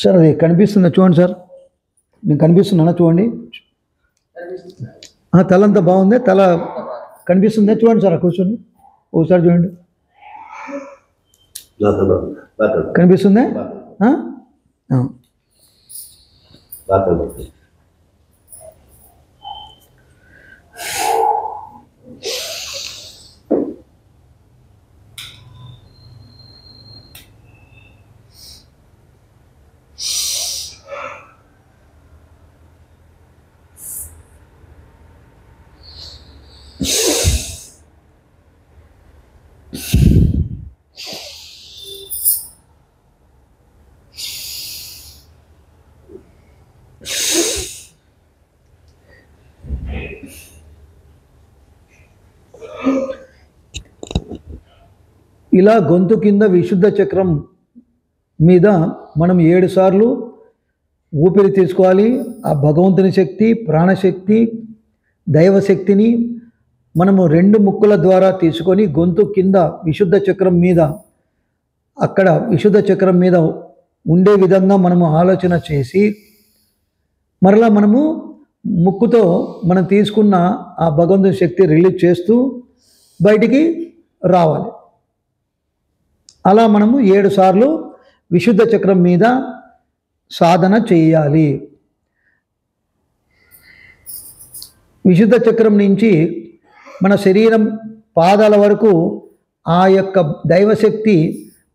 సార్ అది కనిపిస్తుందా చూడండి సార్, నేను కనిపిస్తున్నానా చూడండి, తలంతా బాగుంది, తల కనిపిస్తుందా చూడండి సార్, కూర్చొని ఒకసారి చూడండి, కనిపిస్తుందా? ఇలా గొంతు కింద విశుద్ధ చక్రం మీద మనం 7 సార్లు ఊపిరి తీసుకోవాలి। ఆ భగవంతుని శక్తి, ప్రాణశక్తి, దైవశక్తిని మనము 2 ముక్కుల ద్వారా తీసుకొని గొంతు కింద విశుద్ధ చక్రం మీద, అక్కడ విశుద్ధ చక్రం మీద ఉండే విధంగా మనము ఆలోచన చేసి మరలా మనము ముక్కుతో మనం తీసుకున్న ఆ భగవంతుని శక్తి రిలీజ్ చేస్తూ బయటికి రావాలి। అలా మనము 7 సార్లు విశుద్ధ చక్రం మీద సాధన చేయాలి। విశుద్ధ చక్రం నుంచి మన శరీరం పాదాల వరకు ఆ యొక్క దైవశక్తి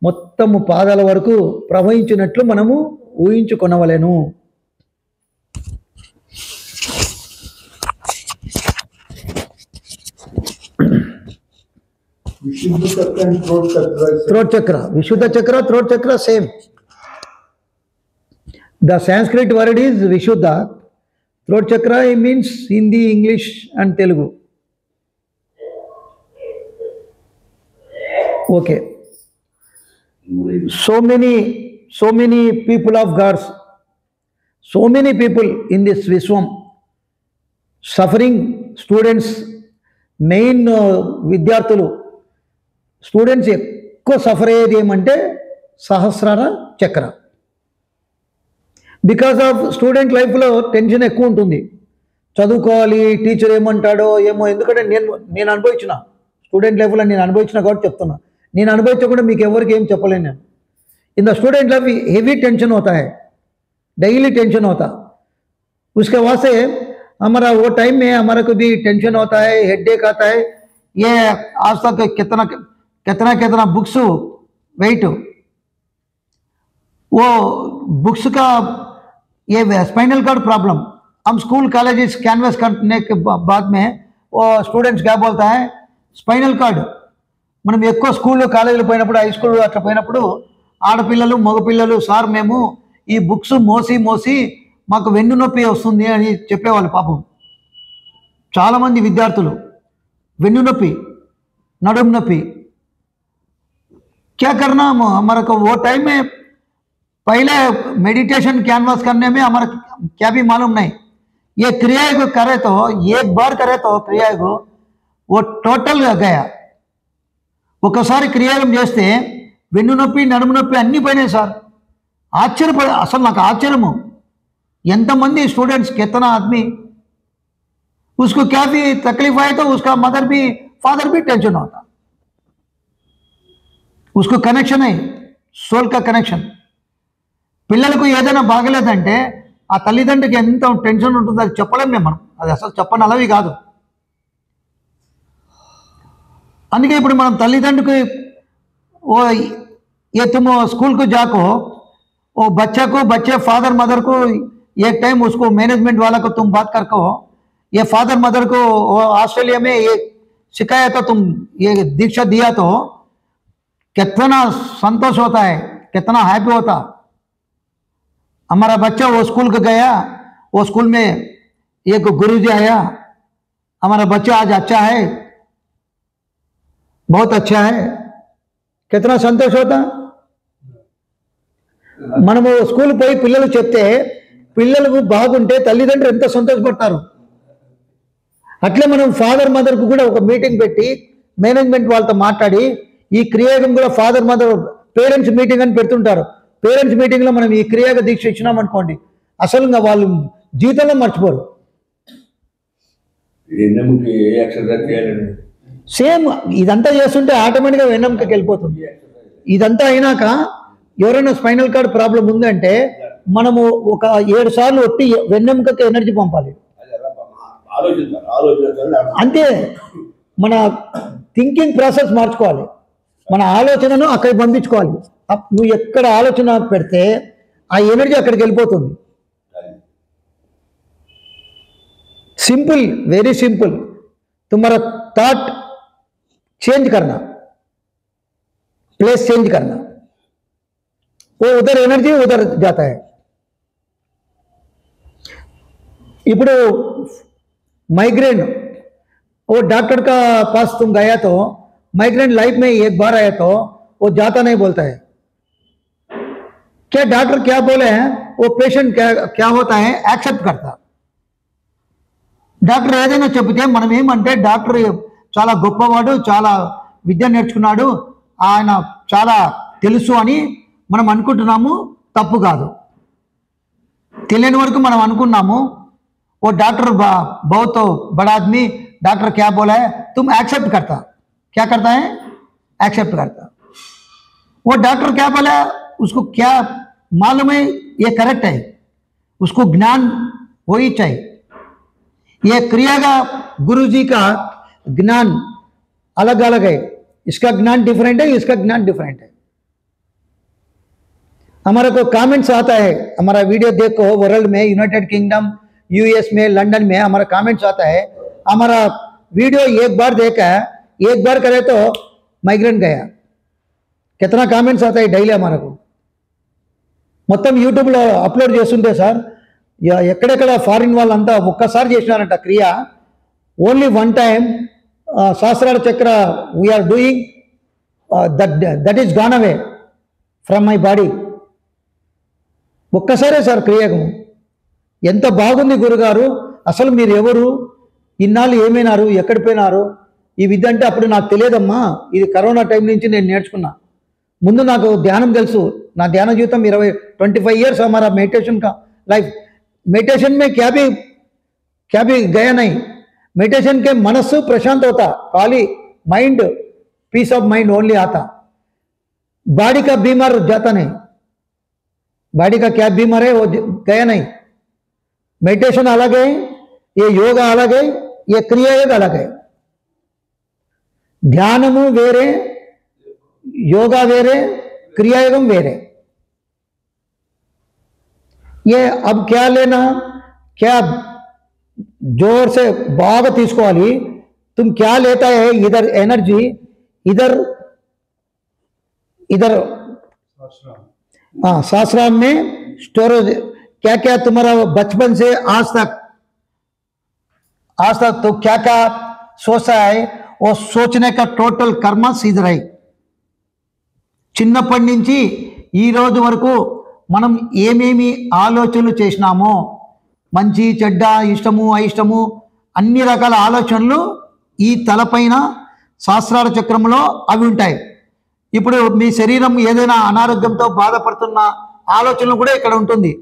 మొత్తము పాదాల వరకు ప్రవహించినట్లు మనము ఊహించుకొనవలెను। Vishuddha chakra and throat chakra. Throat chakra, Vishuddha chakra, throat chakra same. The Sanskrit word is Vishuddha. Throat chakra means Hindi, English and Telugu. Okay. So many people of gods, so many people in this Vishwam, suffering students, main విద్యార్థులు, students ఎక్కువ suffer అయ్యేది ఏమంటే సహస్రార చక్ర. Because of student లైఫ్లో tension ఎక్కువ ఉంటుంది. చదువుకోవాలి, టీచర్ ఏమంటాడో ఏమో. ఎందుకంటే నేను అనుభవించిన స్టూడెంట్ లైఫ్లో నేను అనుభవించిన కాబట్టి చెప్తున్నా. నేను అనుభవించకుండా మీకు ఎవరికి ఏం చెప్పలేను నేను. In the student life heavy tension होता है, डेली टेंशन होता. उसके वास्ते हमारा वो टाइम में हमारा को भी टेंशन होता है, हेडेक आता है. ये आज तक कितना कितना कितना बुक्स वेट, वो बुक्स का ये स्पाइनल कार्ड प्रॉब्लम. हम स्कूल कॉलेजेस कैनवस करने के बाद में वो स्टूडेंट्स क्या बोलता है, स्पाइनल कार्ड. మనం ఎక్కువ స్కూల్లో కాలేజీలో పోయినప్పుడు, హై స్కూల్ అట్లా పోయినప్పుడు ఆడపిల్లలు మగపిల్లలు, సార్ మేము ఈ బుక్స్ మోసి మోసి మాకు వెన్ను నొప్పి వస్తుంది అని చెప్పేవాళ్ళు. పాపం చాలామంది విద్యార్థులు వెన్ను నొప్పి, నడుము నొప్పి. क्या करना हमारे को वो टाइम में पहले मेडिटेशन कैनवास करने में हमारा क्या भी मालूम नहीं. ये क्रिया को करे तो एक बार करे तो क्रिया को वो टोटल गया. ఒకసారి క్రియాగం చేస్తే వెన్ను నొప్పి, నడుము నొప్పి అన్నీ పోయినాయి సార్. ఆశ్చర్యపడ, అసలు నాకు ఆశ్చర్యము. ఎంతమంది స్టూडेंट्स कितना आदमी उसको क्या भी तकलीफ आए तो उसका मदर भी फादर भी टेंशन होता. उसको कनेक्शन है, సోల్ కా కనెక్షన్. పిల్లలకు ఏదైనా బాగలేదంటే ఆ తల్లిదండ్రికి ఎంత టెన్షన్ ఉంటుందో అది చెప్పలేం మనం. అది అసలు చెప్పని అలవి కాదు. అందుకే ఇప్పుడు మనం తల్లిదండ్రికి वो ये तुम स्कूल को जाको, वो बच्चा को, बच्चे फादर मदर को एक टाइम उसको मैनेजमेंट वाला को तुम बात करको, ये फादर मदर को ऑस्ट्रेलिया में ये सिखाया तो तुम ये दीक्षा दिया तो कितना संतोष होता है, कितना हैप्पी होता. हमारा बच्चा वो स्कूल को गया, वो स्कूल में एक गुरुजी आया, हमारा बच्चा आज अच्छा है, बहुत अच्छा है, कितना संतोष होता. మనము స్కూల్ పోయి పిల్లలు చెప్తే పిల్లలకు బాగుంటే తల్లిదండ్రులు ఎంత సంతోషపడతారు. అట్లే మనం ఫాదర్ మదర్కు కూడా ఒక మీటింగ్ పెట్టి మేనేజ్మెంట్ వాళ్ళతో మాట్లాడి ఈ క్రియాగం కూడా ఫాదర్ మదర్ పేరెంట్స్ మీటింగ్ అని పెడుతుంటారు. పేరెంట్స్ మీటింగ్లో మనం ఈ క్రియాగ దీక్ష ఇచ్చినాం అనుకోండి, అసలు వాళ్ళు జీవితంలో మర్చిపోరు. సేమ్ ఇదంతా చేస్తుంటే ఆటోమేటిక్గా వెన్నెముకకి వెళ్ళిపోతుంది. ఇదంతా అయినాక ఎవరైనా స్పైనల్ కార్డ్ ప్రాబ్లం ఉందంటే మనము ఒక 7 సార్లు ఒట్టి వెన్నెముకకి ఎనర్జీ పంపాలి. అంతే, మన థింకింగ్ ప్రాసెస్ మార్చుకోవాలి, మన ఆలోచనను అక్కడికి పంపించుకోవాలి. నువ్వు ఎక్కడ ఆలోచన పెడితే ఆ ఎనర్జీ అక్కడికి వెళ్ళిపోతుంది. Simple, very simple. तुम्हारा थॉट चेंज करना, प्लेस चेंज करना, वो उधर एनर्जी उधर जाता है. ఇప్పుడు माइग्रेन, वो डॉक्टर का पास तुम गया तो माइग्रेन लाइफ में एक बार आया तो वो जाता नहीं बोलता है. क्या डॉक्टर क्या बोले हैं वो पेशेंट क्या होता है एक्सेप्ट करता. డాక్టర్ ఏదైనా చెబితే మనం ఏమంటే డాక్టర్ చాలా గొప్పవాడు, చాలా విద్య నేర్చుకున్నాడు, ఆయన చాలా తెలుసు అని మనం అనుకుంటున్నాము. తప్పు కాదు. తెలియని వరకు మనం అనుకున్నాము. वो डॉक्टर बहुत बड़ा आदमी, डॉक्टर क्या बोला है तुम एक्सेप्ट करता. क्या करता है, एक्सेप्ट करता. वो डॉक्टर क्या बोला उसको क्या मालूम है ये करेक्ट है, उसको ज्ञान हो ही चाहिए. ये क्रिया का गुरुजी का ज्ञान अलग अलग है. इसका ज्ञान डिफरेंट है, इसका ज्ञान डिफरेंट है. हमारा को कमेंट्स आता है, हमारा वीडियो देखो, वर्ल्ड में, यूनाइटेड किंगडम, यूएस में, लंदन में हमारा कमेंट्स आता है. हमारा वीडियो एक बार देखा, एक बार करे तो माइग्रेन गया. कितना कमेंट्स आता है డైలీ हमारा को. మొత్తం యూట్యూబ్లో అప్లోడ్ చేస్తుంటే సార్ ఎక్కడెక్కడ ఫారిన్ వాళ్ళంతా ఒక్కసారి చేసినారంట క్రియ. Only one time Sahasrara chakra we are doing that is gone away from my body. ఒక్కసారే సార్ క్రియకు. ఎంత బాగుంది గురుగారు, అసలు మీరు ఎవరు, ఇన్నాళ్ళు ఏమైనారు, ఎక్కడ పోయినారు, ఈ విద్య అంటే అప్పుడు నాకు తెలియదమ్మా, ఇది కరోనా టైం నుంచి నేను నేర్చుకున్నా. ముందు నాకు ధ్యానం తెలుసు, నా ధ్యాన జీవితం 25 years हमारा मेडिटेशन का लाइफ। मेडिटेशन में क्या भी गया नहीं। मेडिटेशन के मनस्सु प्रशांत होता, खाली mind, peace of mind only आता। बॉडी का बीमार जाता नहीं, बॉडी का क्या बीमार है वो गया नहीं। मेडिटेशन अलग है, ये योगा अलग है, ये क्रिया योग अलग है। ध्यानमु वेरे, योगा वेरे, क्रियायोगम वेरे। ये अब क्या लेना, क्या जोर से बाग तीसुकोवाली, तुम क्या लेता है, इधर एनर्जी, इधर हाँ शास्त्राम में स्टोरेज, क्या क्या तुम्हारा बचपन से आज तक तो क्या क्या सोचा है, वो सोचने का टोटल कर्म इधर है। చిన్నప్పటి నుంచి ఈ రోజు వరకు మనం ఏమేమి ఆలోచనలు చేసినామో, మంచి చెడ్డ, ఇష్టము అయిష్టము, అన్ని రకాల ఆలోచనలు ఈ తలపైన సహస్రార చక్రంలో అవి ఉంటాయి। ఇప్పుడు మీ శరీరం ఏదైనా అనారోగ్యంతో బాధపడుతున్న ఆలోచనలు కూడా ఇక్కడ ఉంటుంది।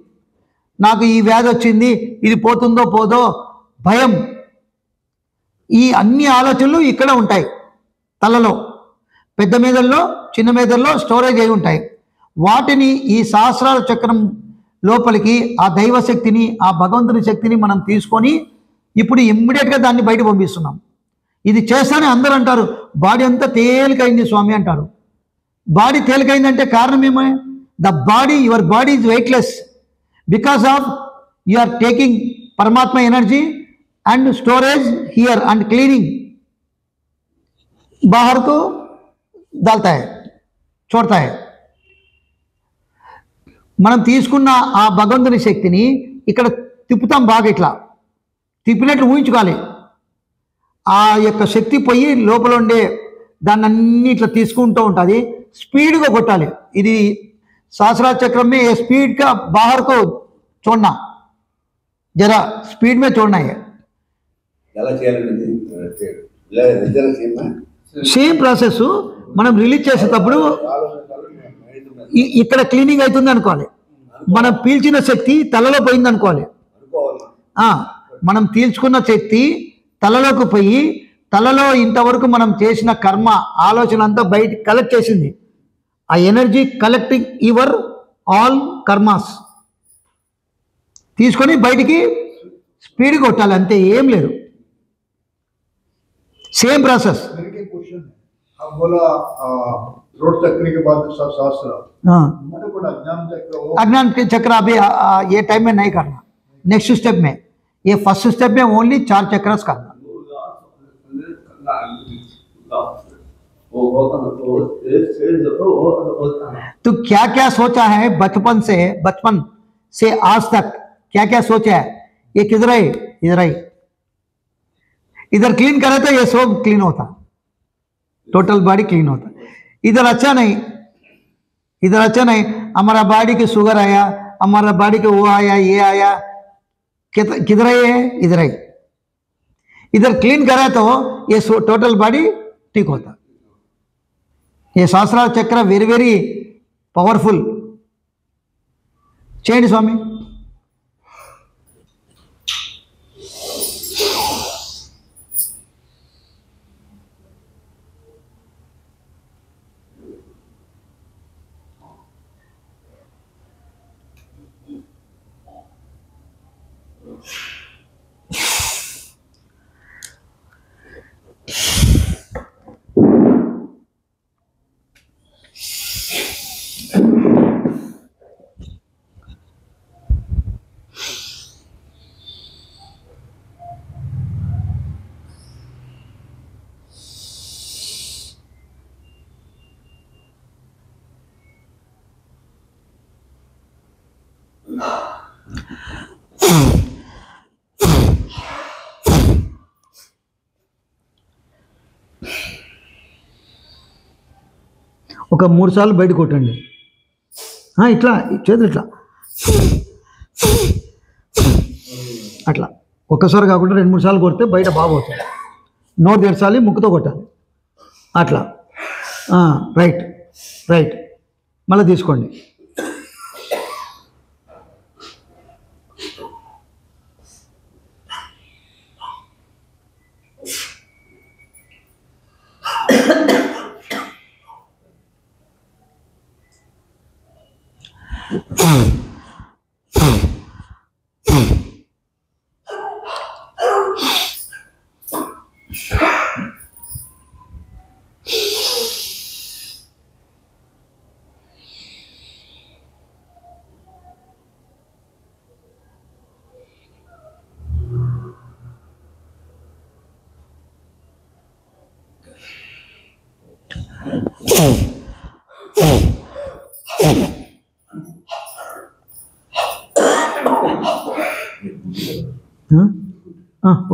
నాకు ఈ వ్యాధి వచ్చింది, ఇది పోతుందో పోదో భయం, ఈ అన్ని ఆలోచనలు ఇక్కడ ఉంటాయి తలలో। పెద్ద మెదడులో, చిన్న మెదడులో స్టోరేజ్ అయి ఉంటాయి। వాటిని ఈ సహస్రార చక్రం లోపలికి ఆ దైవ శక్తిని, ఆ భగవంతుని శక్తిని మనం తీసుకొని ఇప్పుడు ఇమ్మీడియట్గా దాన్ని బయట పంపిస్తున్నాం। ఇది చేస్తానే అందరూ అంటారు బాడీ అంతా తేలికైంది స్వామి అంటారు। బాడీ తేలికైందంటే కారణం ఏమో, the body, your body is weightless because of you are taking పరమాత్మ energy and storage here and cleaning बाहर को डालता है, छोड़ता है। మనం తీసుకున్న ఆ భగవంతుని శక్తిని ఇక్కడ తిప్పుతాం, బాగా ఇట్లా తిప్పినట్టు ఊహించుకోవాలి। ఆ యొక్క శక్తి పోయి లోపల ఉండే దాన్ని అన్ని ఇట్లా తీసుకుంటూ ఉంటుంది, స్పీడ్గా కొట్టాలి। ఇది सहस्रार चक्र में ये स्पीड का बाहर को छोड़ना, जरा स्पीड में छोड़ना है। సేమ్ ప్రాసెస్ మనం రిలీజ్ చేసేటప్పుడు ఇక్కడ క్లీనింగ్ అవుతుంది అనుకోవాలి। మనం పీల్చిన శక్తి తలలో పోయింది అనుకోవాలి। మనం పీల్చుకున్న శక్తి తలలోకి పోయి తలలో ఇంతవరకు మనం చేసిన కర్మ ఆలోచన అంతా బయట కలెక్ట్ చేసింది। ఆ energy collecting your all karmas తీసుకొని బయటికి స్పీడ్ కొట్టాలి, అంతే, ఏం లేదు। Same process. अब बोला रोड चक्र के बाद सब शास्त्र, हाँ, मतलब कोई अज्ञान के चक्र अभी ये टाइम में नहीं करना, नेक्स्ट स्टेप में, ये फर्स्ट स्टेप में ओनली 4 चक्रस करना। तो क्या क्या सोचा है बचपन से आज तक, क्या क्या सोचा है, ये किधर है, इधर है। इधर क्लीन करे तो ये सब क्लीन होता, टोटल बॉडी क्लीन होता। इधर अच्छा नहीं, हमारा बॉडी के शुगर आया, हमारा बॉडी के वो आया, ये आया, किधर है, इधर है। इधर क्लीन करे तो ये टोटल बॉडी ठीक होता। ये सहस्रार चक्र वेरी वेरी पवर्फुल। चेंज स्वामी। ఒక 3 సార్లు బయట కొట్టండి, ఇట్లా చేతులు ఇట్లా అట్లా, ఒక్కసారి కాకుండా 2-3 సార్లు కొడితే బయట బాగోతుంది। నోరు తెరచాలి, ముక్కుతో కొట్టాలి, అట్లా। Right right. మళ్ళీ తీసుకోండి.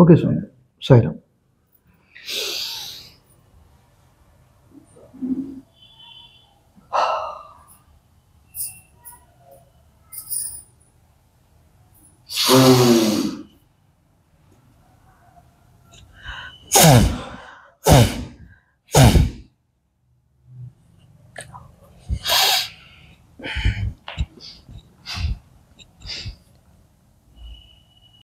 ఓకే స్వామి, సాయిరామ్. Mm.